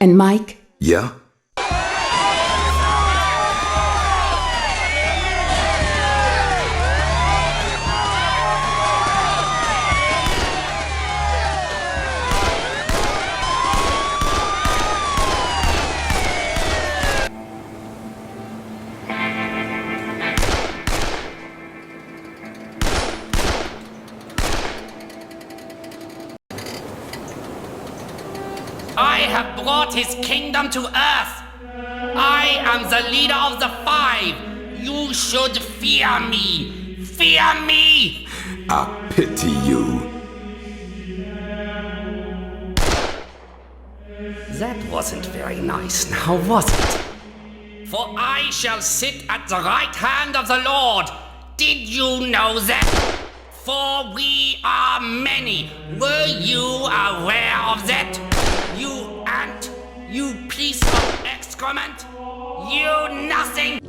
And Mike? Yeah? I have brought his kingdom to earth. I am the leader of the five. You should fear me. Fear me! I pity you. That wasn't very nice, now was it? For I shall sit at the right hand of the Lord. Did you know that? For we are many. Were you aware of that? You ant, you piece of excrement, you nothing!